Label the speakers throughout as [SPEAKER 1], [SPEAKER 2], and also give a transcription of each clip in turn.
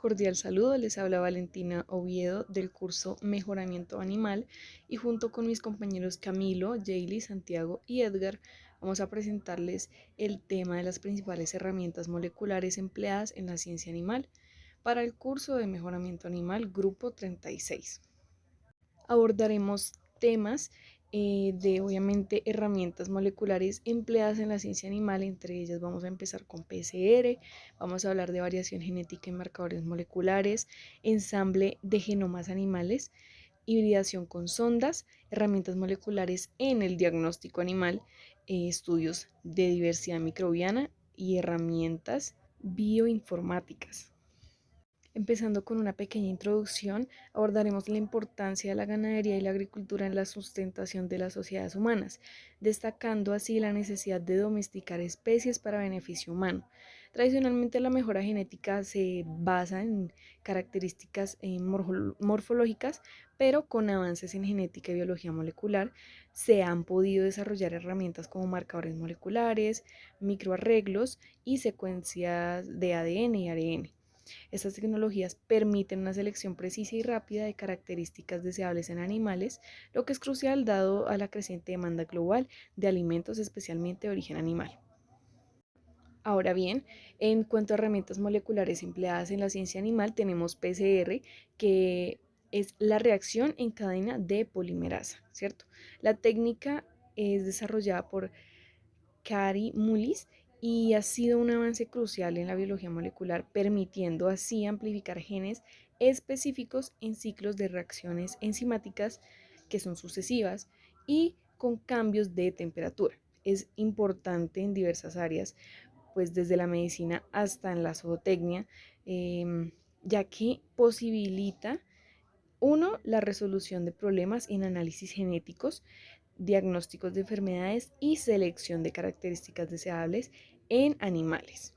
[SPEAKER 1] Cordial saludo, les habla Valentina Oviedo del curso Mejoramiento Animal y junto con mis compañeros Camilo, Jaylee, Santiago y Edgar vamos a presentarles el tema de las principales herramientas moleculares empleadas en la ciencia animal para el curso de Mejoramiento Animal Grupo 36. Abordaremos temas de obviamente herramientas moleculares empleadas en la ciencia animal. Entre ellas vamos a empezar con PCR, vamos a hablar de variación genética en marcadores moleculares, ensamble de genomas animales, hibridación con sondas, herramientas moleculares en el diagnóstico animal, estudios de diversidad microbiana y herramientas bioinformáticas. Empezando con una pequeña introducción, abordaremos la importancia de la ganadería y la agricultura en la sustentación de las sociedades humanas, destacando así la necesidad de domesticar especies para beneficio humano. Tradicionalmente la mejora genética se basa en características morfológicas, pero con avances en genética y biología molecular se han podido desarrollar herramientas como marcadores moleculares, microarreglos y secuencias de ADN y ARN. Estas tecnologías permiten una selección precisa y rápida de características deseables en animales, lo que es crucial dado a la creciente demanda global de alimentos, especialmente de origen animal. Ahora bien, en cuanto a herramientas moleculares empleadas en la ciencia animal, tenemos PCR, que es la reacción en cadena de polimerasa, ¿cierto? La técnica es desarrollada por Kary Mullis y ha sido un avance crucial en la biología molecular, permitiendo así amplificar genes específicos en ciclos de reacciones enzimáticas que son sucesivas y con cambios de temperatura. Es importante en diversas áreas, pues desde la medicina hasta en la zootecnia, ya que posibilita, uno, la resolución de problemas en análisis genéticos, diagnósticos de enfermedades y selección de características deseables en animales.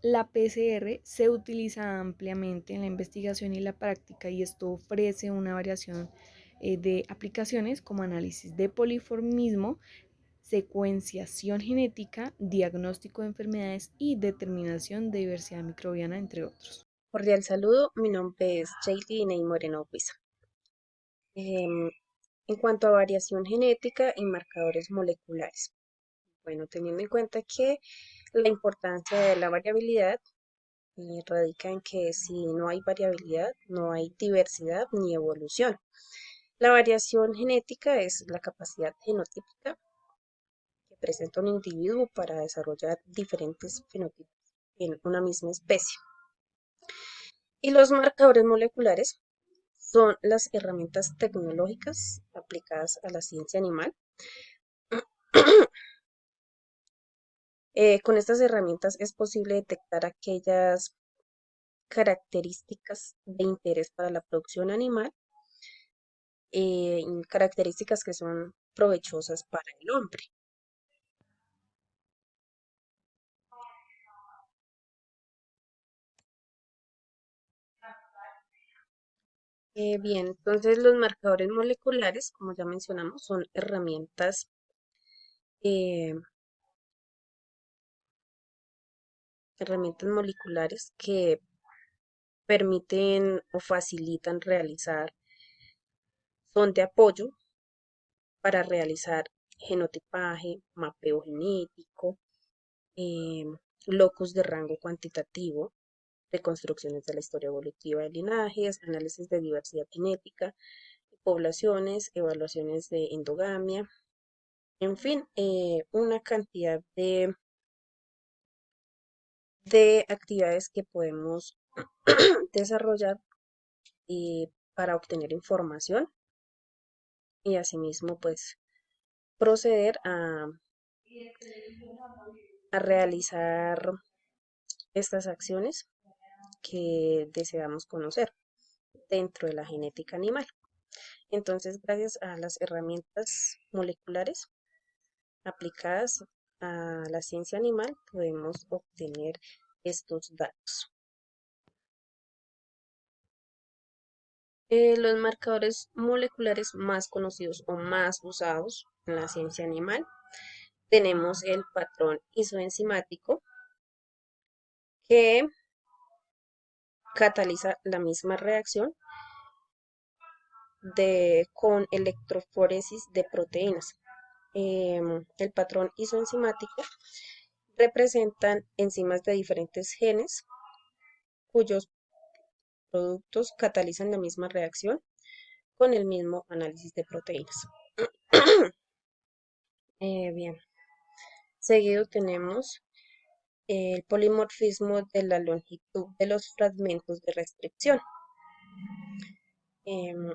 [SPEAKER 1] La PCR se utiliza ampliamente en la investigación y la práctica y esto ofrece una variación de aplicaciones como análisis de poliformismo, secuenciación genética, diagnóstico de enfermedades y determinación de diversidad microbiana, entre otros.
[SPEAKER 2] Cordial saludo, mi nombre es Jaylee Moreno Huiza. Em, en cuanto a variación genética y marcadores moleculares, bueno, teniendo en cuenta que la importancia de la variabilidad radica en que si no hay variabilidad, no hay diversidad ni evolución. La variación genética es la capacidad genotípica que presenta un individuo para desarrollar diferentes fenotipos en una misma especie. Y los marcadores moleculares son las herramientas tecnológicas aplicadas a la ciencia animal. Con estas herramientas es posible detectar aquellas características de interés para la producción animal, características que son provechosas para el hombre. Bien, entonces los marcadores moleculares, como ya mencionamos, son eh, herramientas moleculares que permiten o facilitan realizar, son de apoyo para realizar genotipaje, mapeo genético, eh, locus de rango cuantitativo, reconstrucciones de la historia evolutiva de linajes, análisis de diversidad genética, poblaciones, evaluaciones de endogamia, en fin, una cantidad de actividades que podemos desarrollar para obtener información y asimismo pues proceder a realizar estas acciones que deseamos conocer dentro de la genética animal. Entonces, gracias a las herramientas moleculares aplicadas a la ciencia animal, podemos obtener estos datos. Los marcadores moleculares más conocidos o más usados en la ciencia animal, tenemos el patrón isoenzimático, que cataliza la misma reacción con electroforesis de proteínas. El patrón isoenzimático representan enzimas de diferentes genes cuyos productos catalizan la misma reacción con el mismo análisis de proteínas. Bien, seguido tenemos el polimorfismo de la longitud de los fragmentos de restricción. Em,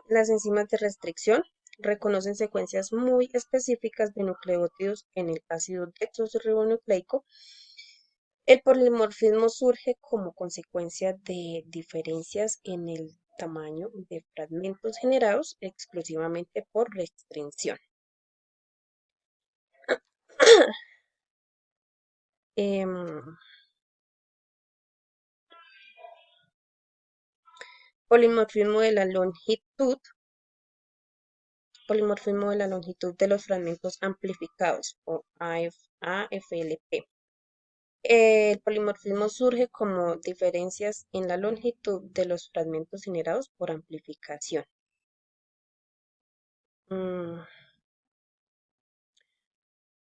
[SPEAKER 2] las enzimas de restricción reconocen secuencias muy específicas de nucleótidos en el ácido desoxirribonucleico. El polimorfismo surge como consecuencia de diferencias en el tamaño de fragmentos generados exclusivamente por restricción. Em, polimorfismo de la longitud de los fragmentos amplificados o AFLP. El polimorfismo surge como diferencias en la longitud de los fragmentos generados por amplificación.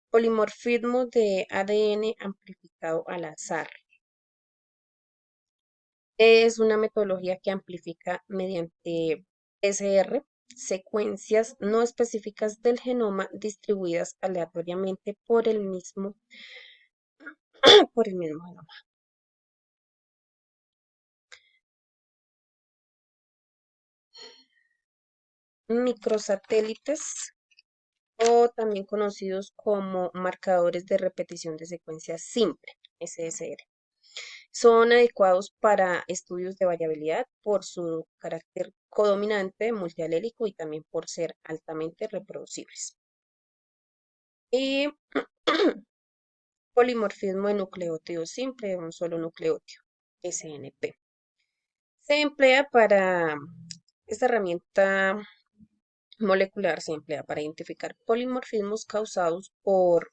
[SPEAKER 2] Polimorfismo de ADN amplificado al azar. Es una metodología que amplifica mediante PCR secuencias no específicas del genoma distribuidas aleatoriamente por el mismo genoma. Microsatélites, o también conocidos como marcadores de repetición de secuencia simple, SSR. Son adecuados para estudios de variabilidad por su carácter codominante, multialélico y también por ser altamente reproducibles. Y polimorfismo de nucleótido simple de un solo nucleótido, SNP. Se emplea esta herramienta molecular se emplea para identificar polimorfismos causados por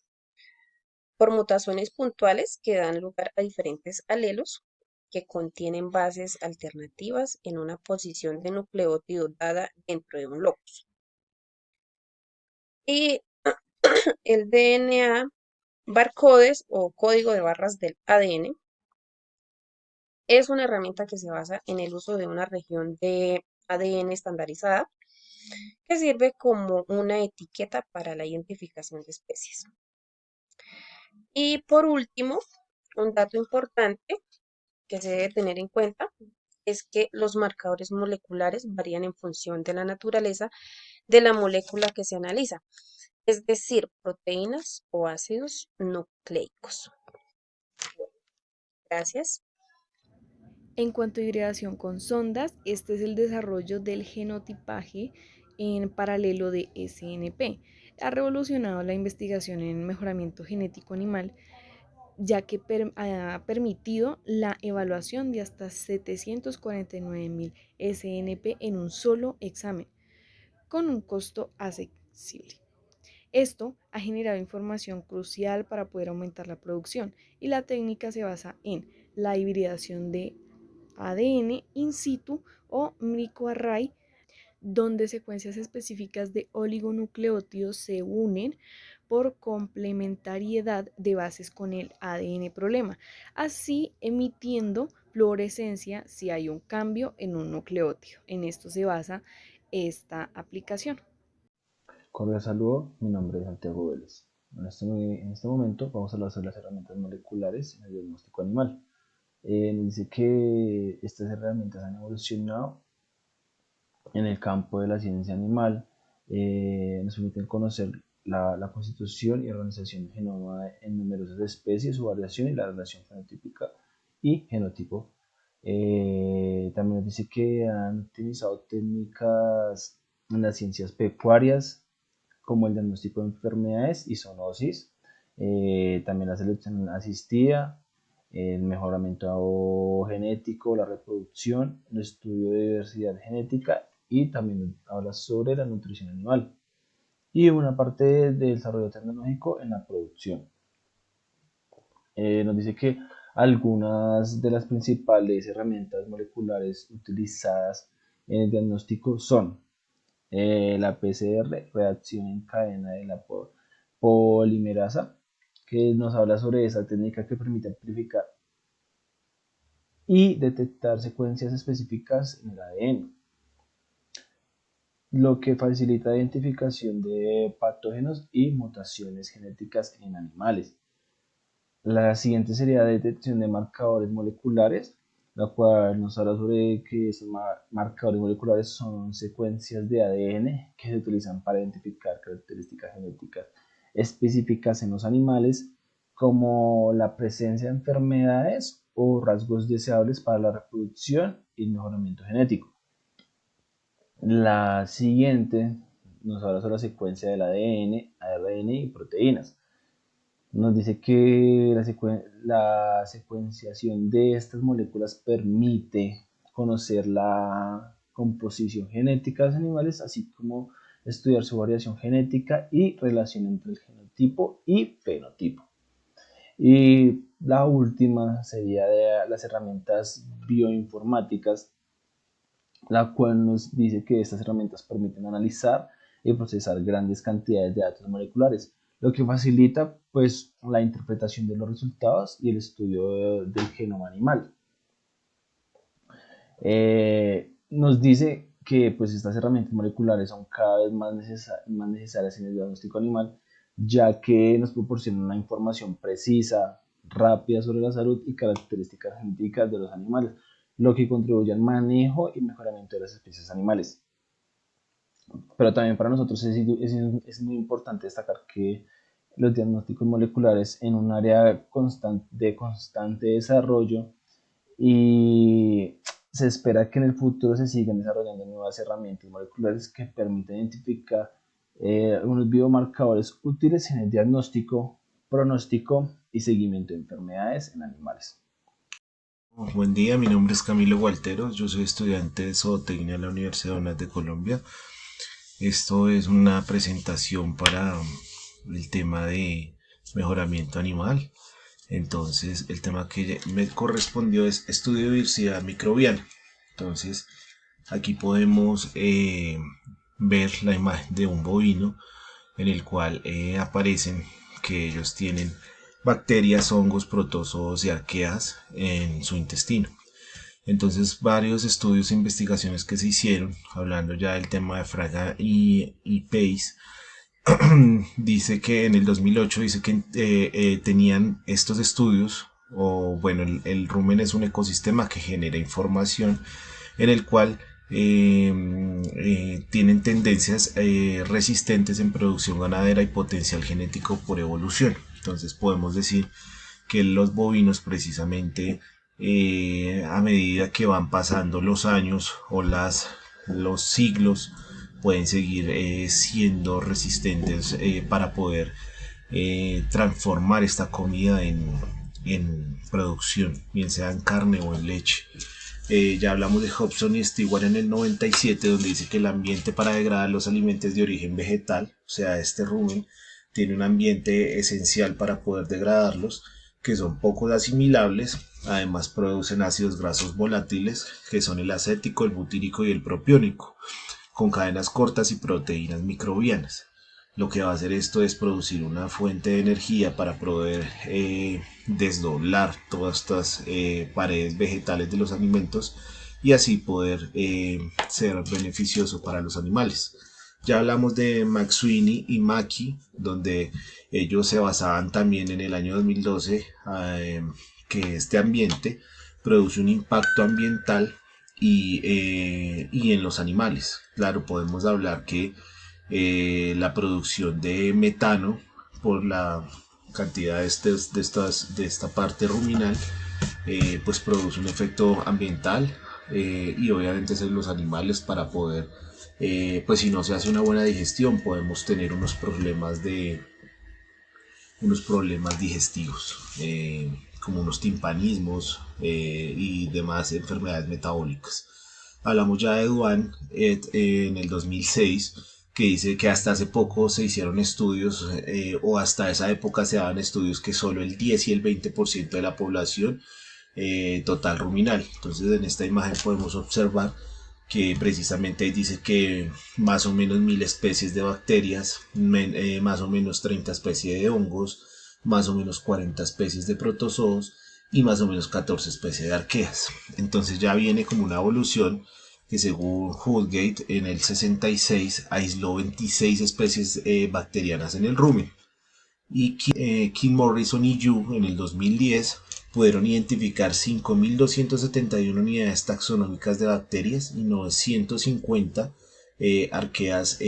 [SPEAKER 2] mutaciones puntuales que dan lugar a diferentes alelos que contienen bases alternativas en una posición de nucleótido dada dentro de un locus. Y el DNA barcodes o código de barras del ADN es una herramienta que se basa en el uso de una región de ADN estandarizada que sirve como una etiqueta para la identificación de especies. Y por último, un dato importante que se debe tener en cuenta es que los marcadores moleculares varían en función de la naturaleza de la molécula que se analiza, es decir, proteínas o ácidos nucleicos. Gracias.
[SPEAKER 1] En cuanto a hibridación con sondas, este es el desarrollo del genotipaje en paralelo de SNP. Ha revolucionado la investigación en mejoramiento genético animal, ya que ha permitido la evaluación de hasta 749.000 SNP en un solo examen, con un costo accesible. Esto ha generado información crucial para poder aumentar la producción, y la técnica se basa en la hibridación de ADN in situ o microarray, donde secuencias específicas de oligonucleótidos se unen por complementariedad de bases con el ADN problema, así emitiendo fluorescencia si hay un cambio en un nucleótido. En esto se basa esta aplicación.
[SPEAKER 3] Cordial saludo, mi nombre es Santiago Vélez. En este momento vamos a hablar sobre las herramientas moleculares en el diagnóstico animal. Nos dice que estas herramientas han evolucionado en el campo de la ciencia animal, nos permiten conocer la constitución y organización del genoma en numerosas especies, su variación y la relación fenotípica y genotipo. También nos dice que han utilizado técnicas en las ciencias pecuarias como el diagnóstico de enfermedades y zoonosis, también la selección asistida, el mejoramiento genético, la reproducción, el estudio de diversidad genética y también habla sobre la nutrición animal y una parte del desarrollo tecnológico en la producción. Nos dice que Algunas de las principales herramientas moleculares utilizadas en el diagnóstico son la PCR, reacción en cadena de la polimerasa, que nos habla sobre esa técnica que permite amplificar y detectar secuencias específicas en el ADN, lo que facilita la identificación de patógenos y mutaciones genéticas en animales. La siguiente sería la detección de marcadores moleculares, la cual nos habla sobre que esos marcadores moleculares son secuencias de ADN que se utilizan para identificar características genéticas específicas en los animales, como la presencia de enfermedades o rasgos deseables para la reproducción y el mejoramiento genético. La siguiente nos habla sobre la secuencia del ADN, ARN y proteínas. Nos dice que la secuenciación de estas moléculas permite conocer la composición genética de los animales, así como estudiar su variación genética y relación entre el genotipo y fenotipo. Y la última sería de las herramientas bioinformáticas, la cual nos dice que estas herramientas permiten analizar y procesar grandes cantidades de datos moleculares, lo que facilita pues la interpretación de los resultados y el estudio del genoma animal. Nos dice que pues estas herramientas moleculares son cada vez más necesarias en el diagnóstico animal, ya que nos proporcionan una información precisa, rápida sobre la salud y características genéticas de los animales, lo que contribuye al manejo y mejoramiento de las especies animales. Pero también para nosotros es muy importante destacar que los diagnósticos moleculares en un área de constante desarrollo, y se espera que en el futuro se sigan desarrollando nuevas herramientas moleculares que permitan identificar unos biomarcadores útiles en el diagnóstico, pronóstico y seguimiento de enfermedades en animales.
[SPEAKER 4] Buen día, mi nombre es Camilo Gualteros, yo soy estudiante de zootecnia en la Universidad UNAS de Colombia. Esto es una presentación para el tema de mejoramiento animal. Entonces, el tema que me correspondió es estudio de diversidad microbiana. Entonces, aquí podemos ver la imagen de un bovino en el cual aparecen que ellos tienen bacterias, hongos, protozoos y arqueas en su intestino. Entonces, varios estudios e investigaciones que se hicieron, hablando ya del tema de Fraga y Pace, dice que en el 2008 dice que tenían estos estudios, o bueno, el rumen es un ecosistema que genera información en el cual tienen tendencias resistentes en producción ganadera y potencial genético por evolución. Entonces podemos decir que los bovinos precisamente a medida que van pasando los años o los siglos pueden seguir siendo resistentes para poder transformar esta comida en producción, bien sea en carne o en leche. Ya hablamos de Hobson y Stewart en el 97, donde dice que el ambiente para degradar los alimentos de origen vegetal, o sea, este rumen, tiene un ambiente esencial para poder degradarlos, que son poco asimilables. Además producen ácidos grasos volátiles, que son el acético, el butírico y el propiónico, con cadenas cortas y proteínas microbianas. Lo que va a hacer esto es producir una fuente de energía para poder desdoblar todas estas paredes vegetales de los alimentos y así poder ser beneficioso para los animales. Ya hablamos de McSweeney y Mackey, donde ellos se basaban también en el año 2012 que este ambiente produce un impacto ambiental y en los animales. Claro, podemos hablar que la producción de metano por la cantidad de esta parte ruminal pues produce un efecto ambiental y obviamente en los animales para poder pues si no se hace una buena digestión podemos tener unos problemas digestivos como unos timpanismos y demás enfermedades metabólicas. Hablamos ya de Duan en el 2006, que dice que hasta hace poco se hicieron estudios o hasta esa época se daban estudios que solo el 10 y el 20% de la población total ruminal. Entonces en esta imagen podemos observar que precisamente dice que más o menos 1000 especies de bacterias, más o menos 30 especies de hongos, más o menos 40 especies de protozoos y más o menos 14 especies de arqueas. Entonces ya viene como una evolución que según Houlgate en el 66 aisló 26 especies bacterianas en el rumen. Y Kim Morrison y Yu en el 2010 pudieron identificar 5.271 unidades taxonómicas de bacterias y 950 arqueas,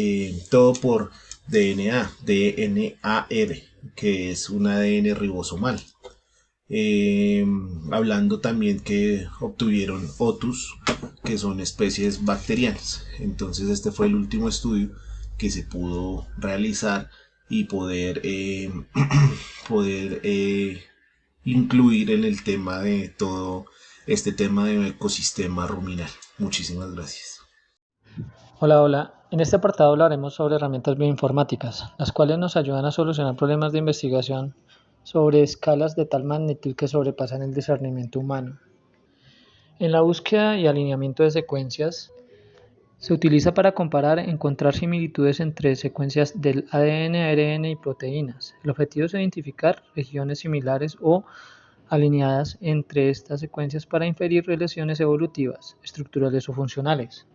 [SPEAKER 4] todo por DNAR, que es un ADN ribosomal. Hablando también que obtuvieron otus, que son especies bacterianas. Entonces este fue el último estudio que se pudo realizar y poder incluir en el tema de todo este tema de ecosistema ruminal. Muchísimas gracias.
[SPEAKER 5] Hola, hola. En este apartado hablaremos sobre herramientas bioinformáticas, las cuales nos ayudan a solucionar problemas de investigación sobre escalas de tal magnitud que sobrepasan el discernimiento humano. En la búsqueda y alineamiento de secuencias, se utiliza para comparar e encontrar similitudes entre secuencias del ADN, ARN y proteínas. El objetivo es identificar regiones similares o alineadas entre estas secuencias para inferir relaciones evolutivas, estructurales o funcionales.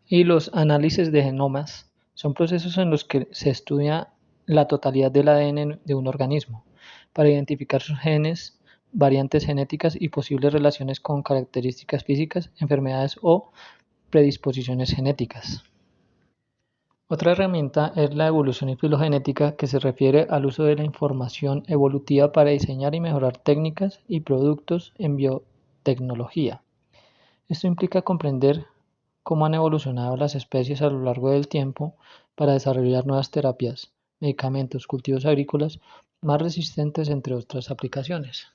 [SPEAKER 5] Y los análisis de genomas son procesos en los que se estudia la totalidad del ADN de un organismo para identificar sus genes, variantes genéticas y posibles relaciones con características físicas, enfermedades o predisposiciones genéticas. Otra herramienta es la evolución y filogenética, que se refiere al uso de la información evolutiva para diseñar y mejorar técnicas y productos en biotecnología. Esto implica comprender cómo han evolucionado las especies a lo largo del tiempo para desarrollar nuevas terapias, medicamentos, cultivos agrícolas más resistentes, entre otras aplicaciones.